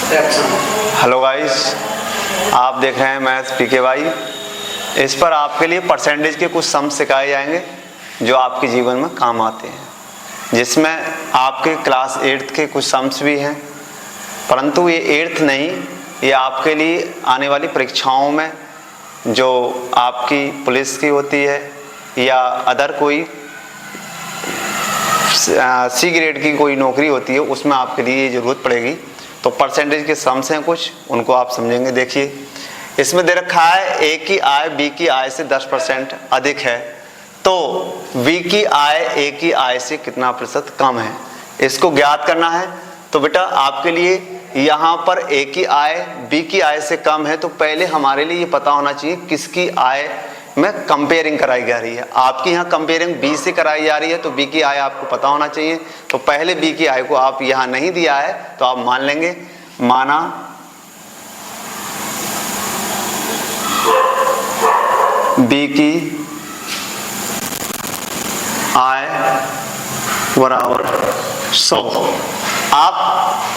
Hello guys, आप देख रहे हैं मैथ्स PKY। इस पर आपके लिए परसेंटेज के कुछ सम सिखाए जाएंगे जो आपके जीवन में काम आते हैं, जिसमें आपके क्लास 8th के कुछ सम्स भी हैं, परंतु ये 8th नहीं, ये आपके लिए आने वाली परीक्षाओं में जो आपकी पुलिस की होती है या अदर कोई C ग्रेड की कोई नौकरी होती है, उसमें आपके लिए ये ज़रूरत पड़ेगी। तो परसेंटेज के सम्स हैं कुछ, उनको आप समझेंगे। देखिए, इसमें दे रखा है A की आय B की आय से 10% अधिक है, तो B की आय A की आय से कितना प्रतिशत कम है, इसको ज्ञात करना है। तो बेटा आपके लिए यहाँ पर A की आय B की आय से कम है, तो पहले हमारे लिए ये पता होना चाहिए किसकी आय में कंपेयरिंग कराई जा रही है। आपकी यहाँ कंपेयरिंग B से कराई जा रही है, तो B की आय आपको पता होना चाहिए। तो पहले B की आय को आप यहाँ नहीं दिया है तो आप मान लेंगे, माना B की आय बराबर 100। आप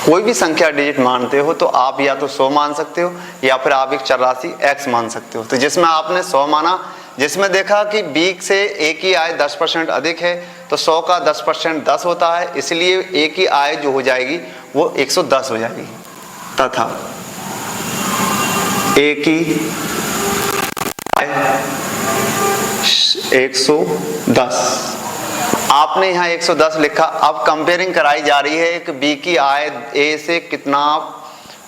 कोई भी संख्या डिजिट मानते हो तो आप या तो 100 मान सकते हो या फिर आप एक चर राशि x मान सकते हो। तो जिसमें आपने 100 माना, जिसमें देखा कि B से A की आय 10% अधिक है, तो 100 का 10% 10 होता है, इसलिए A की आय जो हो जाएगी वो 110 हो जाएगी, तथा A की आय 110। आपने यहाँ 110 लिखा। अब कंपेयरिंग कराई जा रही है कि B की आय A से कितना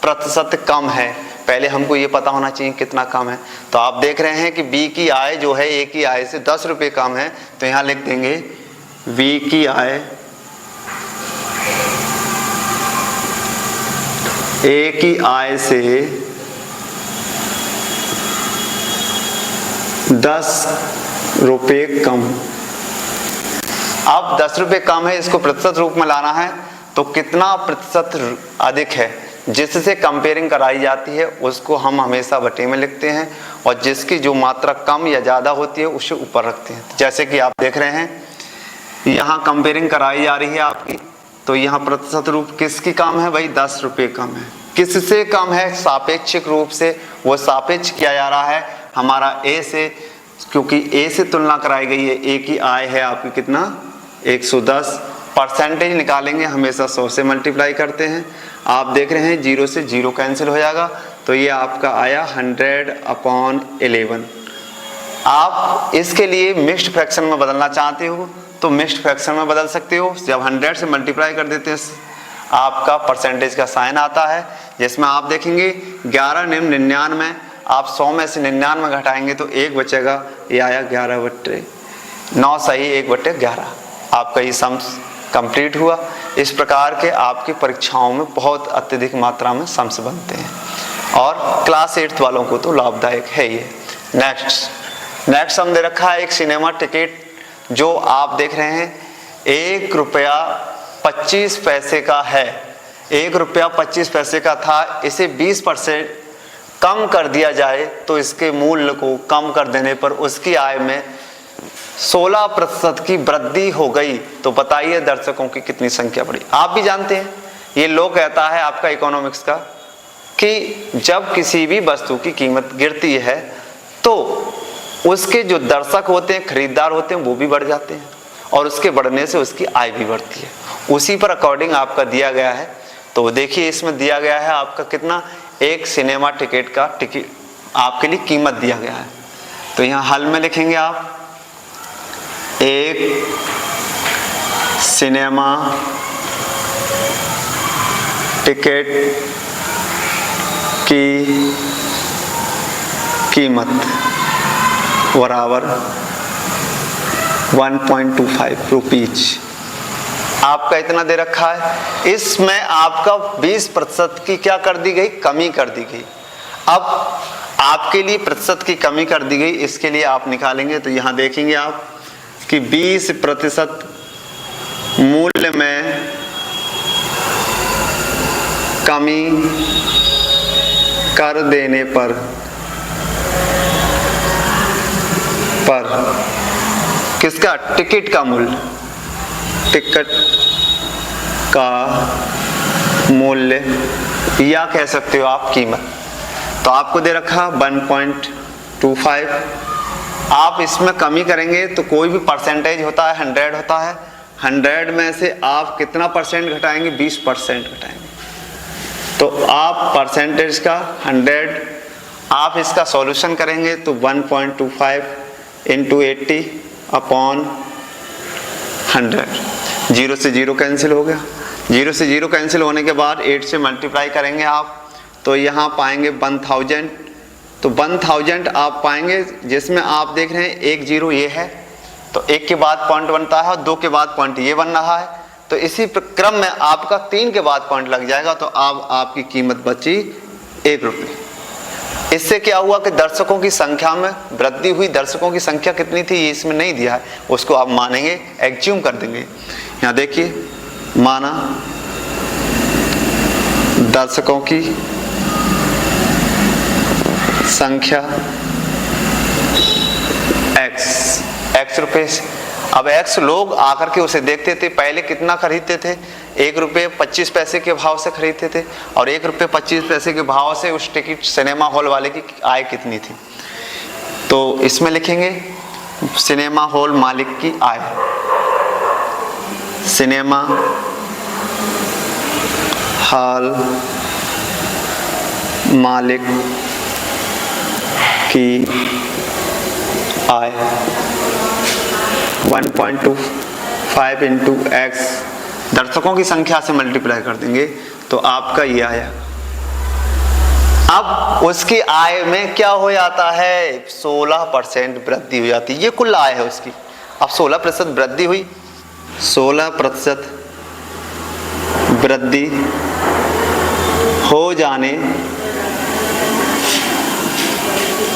प्रतिशत कम है। पहले हमको ये पता होना चाहिए कितना कम है। तो आप देख रहे हैं कि B की आय जो है A की आय से 10 रुपये कम है, तो यहाँ लिख देंगे B की आय A की आय से 10 रुपये कम। अब 10 रुपये कम है, इसको प्रतिशत रूप में लाना है, तो कितना प्रतिशत अधिक है, जिससे कंपेयरिंग कराई जाती है उसको हम हमेशा बटे में लिखते हैं, और जिसकी जो मात्रा कम या ज़्यादा होती है उसे ऊपर रखते हैं। जैसे कि आप देख रहे हैं यहाँ कंपेयरिंग कराई जा रही है आपकी, तो यहाँ प्रतिशत रूप किसकी कम है भाई, 10 रुपये कम है। किससे कम है, सापेक्षिक रूप से। वो सापेक्ष किया जा रहा है हमारा A से, क्योंकि A से तुलना कराई गई है। A की आय है आपकी कितना, 110। परसेंटेज निकालेंगे हमेशा 100 से मल्टीप्लाई करते हैं। आप देख रहे हैं 0 से 0 कैंसिल हो जाएगा, तो ये आपका आया 100/11। आप इसके लिए मिक्स्ड फ्रैक्शन में बदलना चाहते हो तो मिक्स्ड फ्रैक्शन में बदल सकते हो। जब 100 से मल्टीप्लाई कर देते हैं आपका परसेंटेज का साइन आता है, जिसमें आप देखेंगे 11 निम्न 99। आप 100 में से 99 घटाएंगे तो 1 बचेगा, ये आया 11/9 सही, 1/11। आपका ये सम्स कंप्लीट हुआ। इस प्रकार के आपकी परीक्षाओं में बहुत अत्यधिक मात्रा में सम्स बनते हैं, और क्लास 8th वालों को तो लाभदायक है ये। नेक्स्ट सम दे रखा है एक सिनेमा टिकट, जो आप देख रहे हैं 1 रुपया 25 पैसे का है। 1 रुपया 25 पैसे का था, इसे 20% कम कर दिया जाए तो इसके मूल्य को कम कर देने पर उसकी आय में 16% की वृद्धि हो गई। तो बताइए दर्शकों की कितनी संख्या बढ़ी। आप भी जानते हैं, ये लॉ कहता है आपका इकोनॉमिक्स का, कि जब किसी भी वस्तु की कीमत गिरती है तो उसके जो दर्शक होते हैं, खरीदार होते हैं, वो भी बढ़ जाते हैं, और उसके बढ़ने से उसकी आय भी बढ़ती है। उसी पर अकॉर्डिंग आपका दिया गया है। तो देखिए इसमें दिया गया है आपका कितना, एक सिनेमा टिकट का टिकट आपके लिए कीमत दिया गया है। तो यहाँ हल में लिखेंगे आप, एक सिनेमा टिकट की कीमत बराबर 1.25 रुपीज। आपका इतना दे रखा है। इसमें आपका 20% की क्या कर दी गई, कमी कर दी गई। अब आपके लिए प्रतिशत की कमी कर दी गई, इसके लिए आप निकालेंगे तो यहाँ देखेंगे आप कि 20% मूल्य में कमी कर देने पर किसका, टिकट का मूल्य, टिकट का मूल्य या कह सकते हो आप कीमत। तो आपको दे रखा 1.25। आप इसमें कमी करेंगे तो कोई भी परसेंटेज होता है 100 होता है, 100 में से आप कितना परसेंट घटाएंगे? 20% घटाएंगे। तो आप परसेंटेज का 100, आप इसका सॉल्यूशन करेंगे तो 1.25 इंटू 80 अपॉन 100। 0 से 0 कैंसिल हो गया। 0 से 0 कैंसिल होने के बाद 8 से मल्टीप्लाई करेंगे आप, तो यहाँ पाएंगे 1000। तो 1000 आप पाएंगे, जिसमें आप देख रहे हैं 1 0 ये है, तो 1 के बाद पॉइंट बनता है और 2 के बाद पॉइंट ये बन रहा है। तो इसी क्रम में आपका 3 के बाद पॉइंट लग जाएगा, तो अब आपकी कीमत बची 1 रुपये। इससे क्या हुआ कि दर्शकों की संख्या में वृद्धि हुई। दर्शकों की संख्या कितनी थी ये इसमें नहीं दिया है, उसको आप मानेंगे, एग्ज्यूम कर देंगे। यहाँ देखिए, माना दर्शकों की संख्या x रुपये। अब x लोग आकर के उसे देखते थे। पहले कितना खरीदते थे? 1 रुपये 25 पैसे के भाव से खरीदते थे, और 1 रुपये 25 पैसे के भाव से उस टिकट सिनेमा हॉल वाले की आय कितनी थी? तो इसमें लिखेंगे सिनेमा हॉल मालिक की आय। सिनेमा हॉल मालिक की आय 1.25 इंटू x, दर्शकों की संख्या से मल्टीप्लाई कर देंगे तो आपका ये आया। अब उसकी आय में क्या हो जाता है? 16% वृद्धि हो जाती है। ये कुल आय है उसकी। अब 16% वृद्धि हुई, 16% वृद्धि हो जाने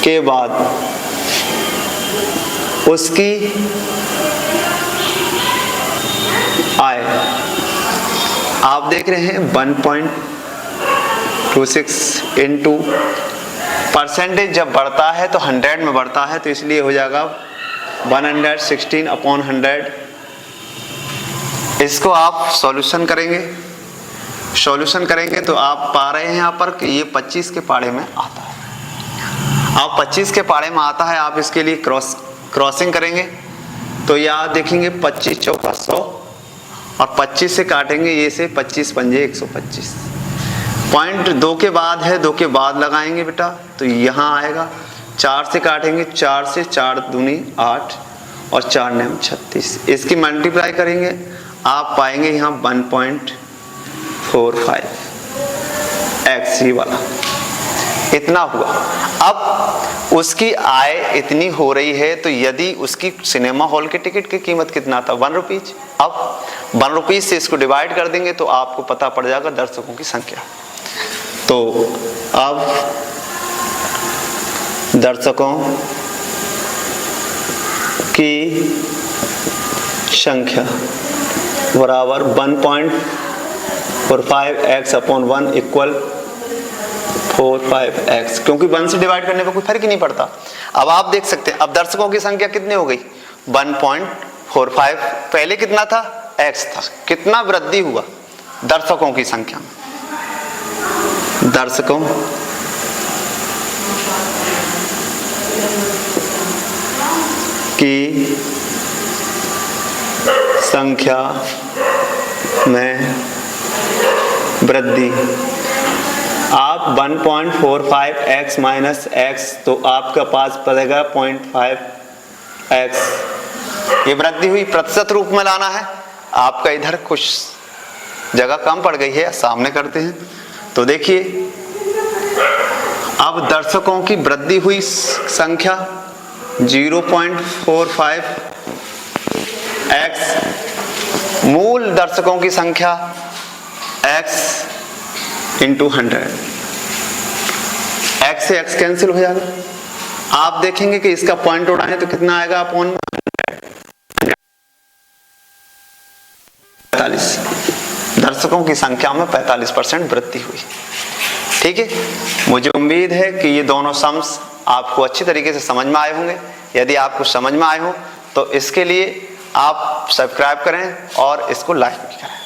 के बाद उसकी आय आप देख रहे हैं 1.26 इंटू परसेंटेज जब बढ़ता है तो 100 में बढ़ता है, तो इसलिए हो जाएगा 116 अपॉन 100। इसको आप सॉल्यूशन करेंगे। सॉल्यूशन करेंगे तो आप पा रहे हैं यहाँ पर कि ये 25 के पाड़े में आता है। आप 25 के पाड़े में आता है, आप इसके लिए क्रॉसिंग करेंगे तो यहाँ देखेंगे 25 चौका 100, और 25 से काटेंगे ये से 25 पंजे 125। पॉइंट 2 के बाद है, 2 के बाद लगाएंगे बेटा, तो यहाँ आएगा। 4 से काटेंगे, 4 से 4 दूनी 8 और 4 9 36। इसकी मल्टीप्लाई करेंगे, आप पाएंगे यहाँ 1.45 x ये वाला इतना हुआ। अब उसकी आय इतनी हो रही है, तो यदि उसकी सिनेमा हॉल के टिकट की कीमत कितना था? 1 रुपीज। अब 1 रुपीज से इसको डिवाइड कर देंगे तो आपको पता पड़ जाएगा दर्शकों की संख्या। तो अब दर्शकों की संख्या बराबर 1.45x अपॉन 1 इक्वल 45x, क्योंकि 1 से डिवाइड करने पर कोई फर्क ही नहीं पड़ता। अब आप देख सकते हैं, अब दर्शकों की संख्या कितनी हो गई? 1.45। पहले कितना था? x था। कितना वृद्धि हुआ दर्शकों की संख्या में? दर्शकों की संख्या में वृद्धि। आप 1.45x माइनस x, तो आपका पास पड़ेगा 0.5x। ये वृद्धि हुई, प्रतिशत रूप में लाना है। आपका इधर कुछ जगह कम पड़ गई है, सामने करते हैं। तो देखिए, अब दर्शकों की वृद्धि हुई संख्या 0.45x, मूल दर्शकों की संख्या x इंटू 100। x से x कैंसिल हो जाएगा। आप देखेंगे कि इसका पॉइंट उड़ाएं तो कितना आएगा? अपॉन 45। दर्शकों की संख्या में 45% वृद्धि हुई। ठीक है, मुझे उम्मीद है कि ये दोनों सम्स आपको अच्छी तरीके से समझ में आए होंगे। यदि आपको समझ में आए हो तो इसके लिए आप सब्सक्राइब करें और इसको लाइक भी करें।